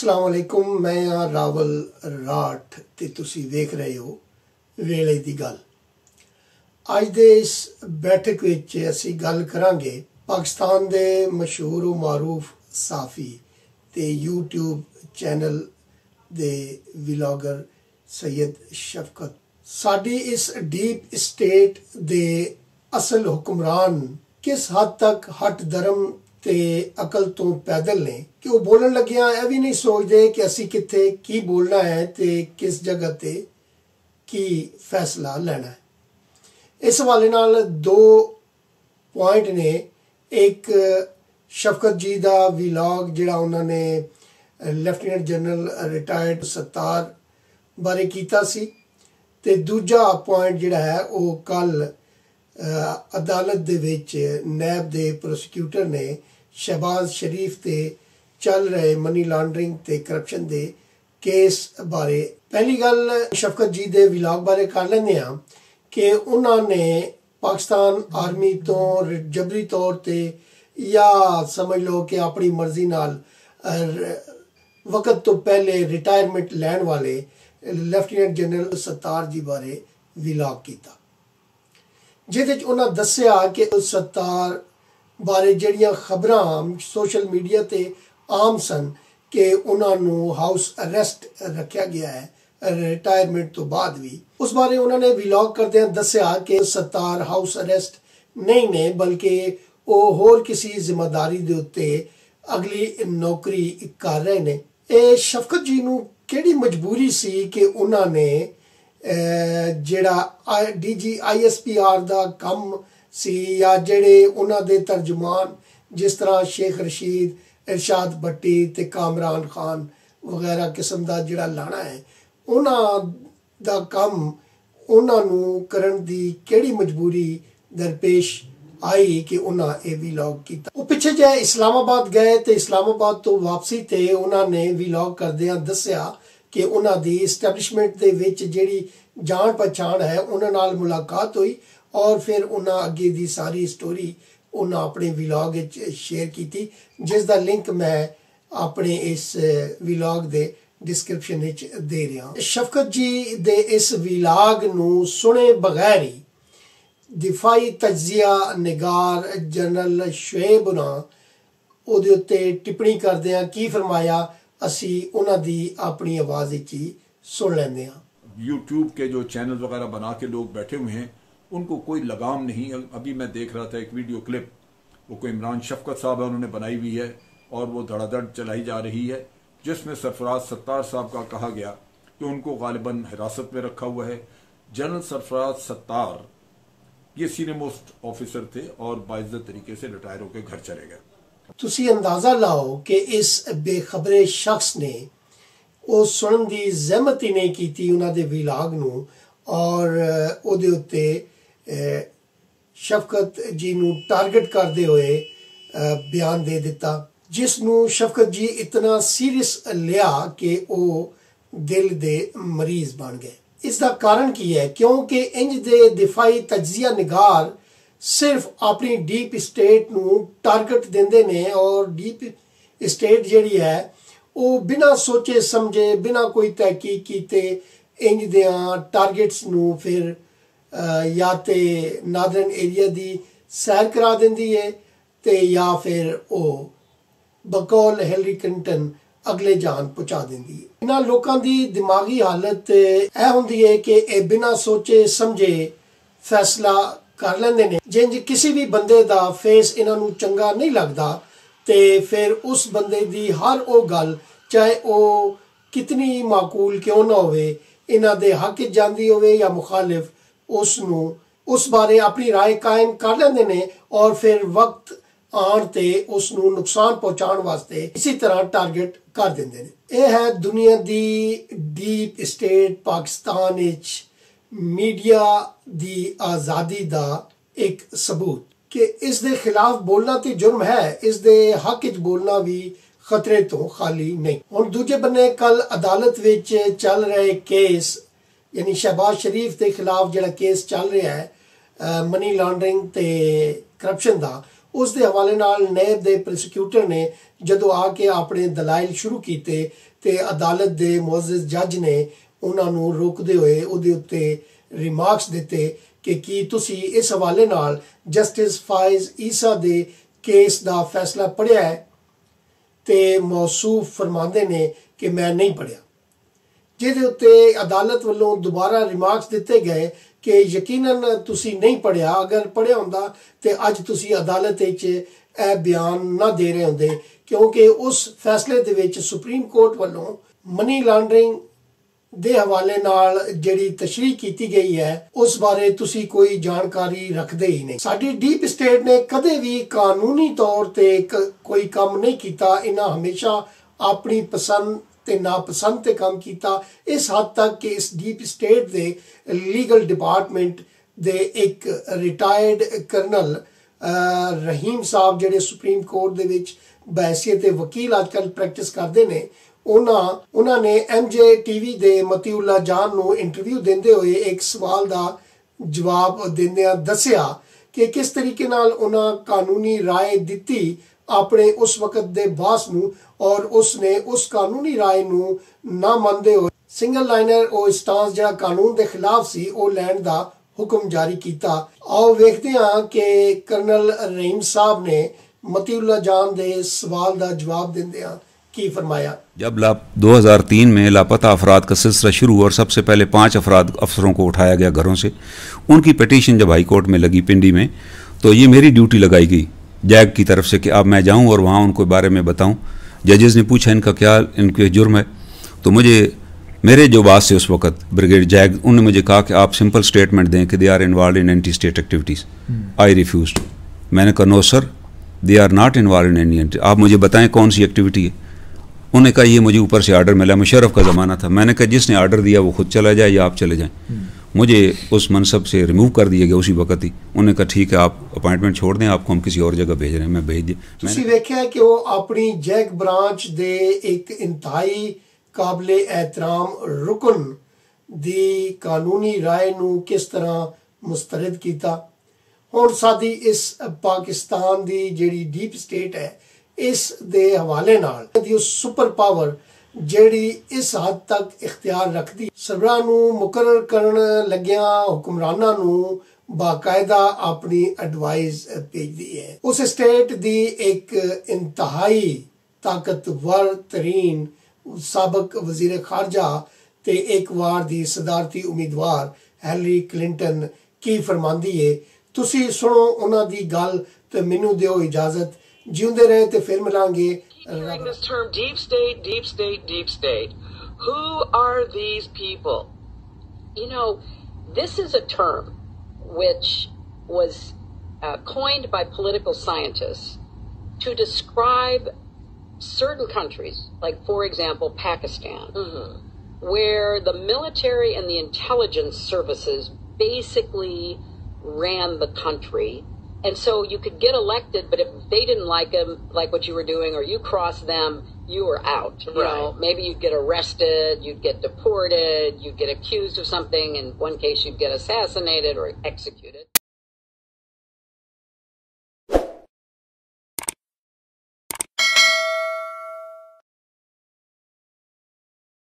अस्सलाम वालेकुम। मैं हाँ रावल राठ ते तुसी देख रहे हो वेले दी गल। अज दे इस बैठक विच असी गल करांगे पाकिस्तान दे मशहूर व मारूफ साफ़ी ते यूट्यूब चैनल दे विलॉगर सैयद शफकत। साडी इस डीप स्टेट दे असल हुक्मरान किस हद तक हट धर्म ते अकल तो पैदल ने कि वो बोलन लगिया यह भी नहीं सोचते कि असी किथे की बोलना है ते किस जगह ते की फैसला लेना है। इस हवाले नाल दो पॉइंट ने। एक शफकत जी दा विलॉग जिहड़ा उन्होंने लेफ्टिनेंट जनरल रिटायर्ड सत्तार बारे कीता सी ते दूजा पॉइंट जिहड़ा है वो कल अदालत दे विच नैब दे प्रोसिक्यूटर ने शहबाज शरीफ ते चल रहे मनी लॉन्ड्रिंग ते करप्शन दे केस बारे। पहली गल शफकत जी दे विलॉग बारे कर लेंदे हां कि उन्होंने पाकिस्तान आर्मी तो जबरी तौर ते या समझ लो कि अपनी मर्जी नाल वक्त तो पहले रिटायरमेंट लैन वाले लेफ्टिनेंट जनरल सत्तार जी बारे विलॉग किया, जिहदे च उन्हां दस्सिया कि सत्तार बारे जिहड़ियां खबरां सोशल मीडिया ते आम सन कि उन्होंने हाउस अरेस्ट रखा गया है रिटायरमेंट तो बाद भी। उस बारे उन्होंने विलॉग करदे दस्सिया कि सत्तार हाउस अरेस्ट नहीं ने बल्कि वो होर किसी जिम्मेदारी दे उत्ते अगली नौकरी कर रहे ने। ये शफकत जी नूं किहड़ी मजबूरी सी कि उन्होंने जिहड़ा DGISPR दा कम सी या जिहड़े उन्हां दे तर्जुमान जिस तरह शेख रशीद, इरशाद भट्टी ते कामरान खान वगैरह किस्म दा जिहड़ा लाना है उन्हां दा कम उन्हां नूं करन दी किहड़ी मजबूरी दरपेश आई कि उन्हां ये विलॉग कीता। वो पिछे जे इस्लामाबाद गए तो इस्लामाबाद तो वापसी ते उन्होंने विलॉग करदियां दस्सिया कि उन्हां दी इस्टैबलिशमेंट दे विच जिहड़ी जान पहचान है उन्हां नाल मुलाकात हुई और फिर उन्हां अगे दी सारी स्टोरी उन्हां अपने विलॉग विच शेयर की, जिस दा लिंक मैं अपने इस विलॉग दे डिस्क्रिप्शन विच दे रहा। शफकत जी दे इस विलॉग नूं सुने बगैर ही दिफाई तज्जिया निगार जनरल शुएब होरां उहदे उत्ते टिप्पणी करदिआं की फरमाया, असी उन्हां दी अपनी आवाज़ विच ही सुन लैंदे हां। यूट्यूब के जो चैनल वगैरह बना के लोग बैठे हुए हैं उनको कोई लगाम नहीं। अभी मैं देख रहा था एक वीडियो क्लिप, वो कोई इमरान शफकत साहब है उन्होंने बनाई हुई है और वो धड़ाधड़ चलाई जा रही है, जिसमें सरफराज सत्तार साहब का कहा गया कि उनको गालिबन हिरासत में रखा हुआ है। जनरल सरफराज सत्तार ये सीनियर मोस्ट ऑफिसर थे और बाइज्जत तरीके से रिटायर होकर घर चले गए। तुसी अंदाजा लाओ कि इस बेखबरे शख्स ने वो सुनन दी ज़हमत ही नहीं की उन्हां दे विलॉग नूं और उहदे उत्ते शफकत जी नूं टारगेट करते हुए बयान दे दिता, जिस नूं शफकत जी इतना सीरियस लिया कि वो दिल दे मरीज बन गए। इसका कारण की है क्योंकि इंज दे दिफाई तज्जिया निगार सिर्फ अपनी डीप स्टेट नूं टारगेट देंदे ने और डीप स्टेट जिहड़ी है वो बिना सोचे समझे बिना कोई तहकीक कीते इंज दियां टारगेट्स नूं फिर या ते नादरन एरिया दी सैर करा देंदी है ते या फिर वो बकौल हिलरी क्लिंटन अगले जान पहुंचा देंदी है। इन्हां लोकां दी दिमागी हालत यह हुंदी है कि ये बिना सोचे समझे फैसला कर लेंदे ने। जिंज किसी भी बंदे दा फेस इन्हां नूं चंगा नहीं लगदा ते फिर उस बंदे दी हर वो गल चाहे वो कितनी माकूल क्यों ना होवे इन्हां दे हक जांदी होवे या मुखालिफ उस बारे अपनी राय कायम कर लेंदे ने और फिर वक्त आन ते उस नूं नुकसान पहुंचाने वास्ते इसी तरह टारगेट कर देंदे ने। यह है दुनिया दी डीप स्टेट पाकिस्तान विच मीडिया दी आज़ादी दा एक सबूत कि इस दे खिलाफ बोलना तो जुर्म है, इस दे हक विच बोलना भी खतरे तो खाली नहीं। हुण दूजे बन्ने कल अदालत विच चल रहे केस यानी शहबाज शरीफ के खिलाफ जिहड़ा केस चल रहा है मनी लॉन्ड्रिंग ते करप्शन दा, ਉਸ ਦੇ ਹਵਾਲੇ ਨਾਲ ਨੈਬ ਦੇ ਪ੍ਰੋਸੀਕਿਊਟਰ ਨੇ ਜਦੋਂ ਆ ਕੇ ਆਪਣੇ ਦਲਾਇਲ ਸ਼ੁਰੂ ਕੀਤੇ ਤੇ ਅਦਾਲਤ ਦੇ ਮੁਅੱਜ਼ਜ਼ ਜੱਜ ਨੇ ਉਹਨਾਂ ਨੂੰ ਰੋਕਦੇ ਹੋਏ ਉਹਦੇ ਉੱਤੇ ਰਿਮਾਰਕਸ ਦਿੱਤੇ ਕਿ ਕੀ ਤੁਸੀਂ ਇਸ ਹਵਾਲੇ ਨਾਲ ਜਸਟਿਸ ਫਾਇਜ਼ ਈਸਾ ਦੇ ਕੇਸ ਦਾ ਫੈਸਲਾ ਪੜ੍ਹਿਆ ਹੈ? ਤੇ ਮੌਸੂਫ ਫਰਮਾਉਂਦੇ ਨੇ ਕਿ ਮੈਂ ਨਹੀਂ ਪੜ੍ਹਿਆ, ਜਿਹਦੇ ਉੱਤੇ ਅਦਾਲਤ ਵੱਲੋਂ ਦੁਬਾਰਾ ਰਿਮਾਰਕਸ ਦਿੱਤੇ ਗਏ ਕਿ ਯਕੀਨਨ ਤੁਸੀਂ ਨਹੀਂ ਪੜ੍ਹਿਆ, ਅਗਰ ਪੜ੍ਹਿਆ ਹੁੰਦਾ ਤੇ ਅੱਜ ਤੁਸੀਂ ਅਦਾਲਤ ਵਿੱਚ ਇਹ ਬਿਆਨ ਨਾ ਦੇ ਰਹੇ ਹੁੰਦੇ, ਕਿਉਂਕਿ ਉਸ ਫੈਸਲੇ ਦੇ ਵਿੱਚ ਸੁਪਰੀਮ ਕੋਰਟ ਵੱਲੋਂ ਮਨੀ ਲਾਂਡਰਿੰਗ ਦੇ ਹਵਾਲੇ ਨਾਲ ਜਿਹੜੀ ਤਸ਼ਰੀਹ ਕੀਤੀ ਗਈ ਹੈ ਉਸ ਬਾਰੇ ਤੁਸੀਂ ਕੋਈ ਜਾਣਕਾਰੀ ਰੱਖਦੇ ਹੀ ਨਹੀਂ। ਸਾਡੀ ਡੀਪ ਸਟੇਟ ਨੇ ਕਦੇ ਵੀ ਕਾਨੂੰਨੀ ਤੌਰ ਤੇ ਕੋਈ ਕੰਮ ਨਹੀਂ ਕੀਤਾ, ਇਹਨਾਂ ਹਮੇਸ਼ਾ ਆਪਣੀ ਪਸੰਦ ਤੇ ਨਾਪਸੰਦ ਤੇ ਕੰਮ ਕੀਤਾ। ਇਸ ਹੱਦ ਤੱਕ ਕਿ ਇਸ ਡੀਪ ਸਟੇਟ ਦੇ ਲੀਗਲ ਡਿਪਾਰਟਮੈਂਟ ਦੇ ਇੱਕ ਰਿਟਾਇਰਡ ਕਰਨਲ ਰਹੀਮ ਸਾਹਿਬ ਜਿਹੜੇ ਸੁਪਰੀਮ ਕੋਰਟ ਦੇ ਵਿੱਚ ਬਹਿਸੀਅਤ ਵਕੀਲ ਅੱਜ ਕੱਲ੍ਹ ਪ੍ਰੈਕਟਿਸ ਕਰਦੇ ਨੇ, ਉਹਨਾਂ ਨੇ MJ TV ਦੇ ਮਤੀਉੱਲਾ ਜਾਨ ਨੂੰ ਇੰਟਰਵਿਊ ਦਿੰਦੇ ਹੋਏ ਇੱਕ ਸਵਾਲ ਦਾ ਜਵਾਬ ਦਿੰਦਿਆਂ ਦੱਸਿਆ ਕਿ ਕਿਸ ਤਰੀਕੇ ਨਾਲ ਉਹਨਾਂ ਕਾਨੂੰਨੀ ਰਾਏ ਦਿੱਤੀ ਆਪਣੇ ਉਸ ਵਕਤ ਦੇ ਬਾਸ ਨੂੰ, ਔਰ ਉਸਨੇ ਉਸ ਕਾਨੂੰਨੀ ਰਾਏ ਨੂੰ ਨਾ ਮੰਨਦੇ ਹੋਏ ਸਿੰਗਲ ਲਾਈਨਰ ਉਹ ਸਟਾਂਸ ਜਿਹੜਾ ਕਾਨੂੰਨ ਦੇ ਖਿਲਾਫ ਸੀ ਉਹ ਲੈਣ ਦਾ ਹੁਕਮ ਜਾਰੀ ਕੀਤਾ। ਆਓ ਵੇਖਦੇ ਹਾਂ ਕਿ ਕਰਨਲ ਰਹੀਮ ਸਾਹਿਬ ने मतीउल्लाह जान दे सवाल का जवाब देंदे की फरमाया। जब 2003 में लापता अफराद का सिलसिला शुरू हुआ और सबसे पहले 5 अफसरों को उठाया गया घरों से, उनकी पिटीशन जब हाई कोर्ट में लगी पिंडी में, तो ये मेरी ड्यूटी लगाई गई जैग की तरफ से कि अब मैं जाऊं और वहाँ उनको बारे में बताऊं। जजेस ने पूछा इनका क्या इनके जुर्म है, तो मुझे मेरे जो बास से उस वक्त ब्रिगेड जैग, उन्होंने मुझे कहा कि आप सिंपल स्टेटमेंट दें कि they are involve in anti state activities. I refused. मैंने कहा no sir, they are not involve in any, आप मुझे बताएं कौन सी एक्टिविटी है। उन्होंने कहा ये मुझे ऊपर से ऑर्डर मिला, मुशर्रफ का ज़माना था। मैंने कहा जिसने ऑर्डर दिया वो खुद चला जाए या आप चले जाएं। मुझे उस मनसब से रिमूव कर दिया गया उसी वक्त ही। उन्होंने कहा ठीक है आप अपॉइंटमेंट छोड़ दें, आपको हम किसी और जगह भेज रहे हैं। मैं भेज दिया। ਤੁਸੀਂ ਵੇਖਿਆ ਕਿ ਉਹ ਆਪਣੀ ਜੈਗ ਬ੍ਰਾਂਚ ਦੇ ਇੱਕ ਇੰਤਹਾਈ ਕਾਬਲੇ एहतराम रुकन ਦੀ ਕਾਨੂੰਨੀ ਰਾਏ ਨੂੰ ਕਿਸ ਤਰ੍ਹਾਂ ਮੁਸਤਰਦ ਕੀਤਾ। ਹੁਣ ਸਾਡੀ ਇਸ ਪਾਕਿਸਤਾਨ ਦੀ ਜਿਹੜੀ ਡੀਪ ਸਟੇਟ ਹੈ ਇਸ ਦੇ ਹਵਾਲੇ ਨਾਲ ਦੀ ਸੁਪਰ ਪਾਵਰ ਜਿਹੜੀ ਇਸ ਹੱਦ ਤੱਕ ਇਖਤਿਆਰ ਰੱਖਦੀ, ਸਰਬਰਾਹ ਨੂੰ ਮੁਕਰਰ ਕਰਨ ਲੱਗਿਆਂ ਹੁਕਮਰਾਨਾਂ ਨੂੰ ਬਾਕਾਇਦਾ ਆਪਣੀ ਐਡਵਾਈਸ ਭੇਜਦੀ ਹੈ। ਉਸ ਸਟੇਟ ਦੀ ਇੱਕ ਇੰਤਹਾਈ ਤਾਕਤਵਰ ਤਰੀਨ ਸਾਬਕ ਵਜ਼ੀਰ ਖਾਰਜਾ ਤੇ ਇੱਕ ਵਾਰ ਦੀ ਸਦਾਰਤੀ ਉਮੀਦਵਾਰ ਹੈਲਰੀ ਕਲਿੰਟਨ ਕੀ ਫਰਮਾਂਦੀ ਹੈ, ਤੁਸੀਂ ਸੁਣੋ ਉਹਨਾਂ ਦੀ ਗੱਲ ਤੇ ਮੈਨੂੰ ਦਿਓ ਇਜਾਜ਼ਤ। ਜਿਉਂਦੇ ਰਹੇ ਤੇ ਫਿਰ ਮਿਲਾਂਗੇ। Hearing this term deep state, deep state, deep state. Who are these people? You know, this is a term which was coined by political scientists to describe certain countries, like for example Pakistan, where the military and the intelligence services basically ran the country. And so you could get elected, but if they didn't like what you were doing, or you crossed them, you were out. You know, maybe you'd get arrested, you'd get deported, you'd get accused of something. In one case, you'd get assassinated or executed.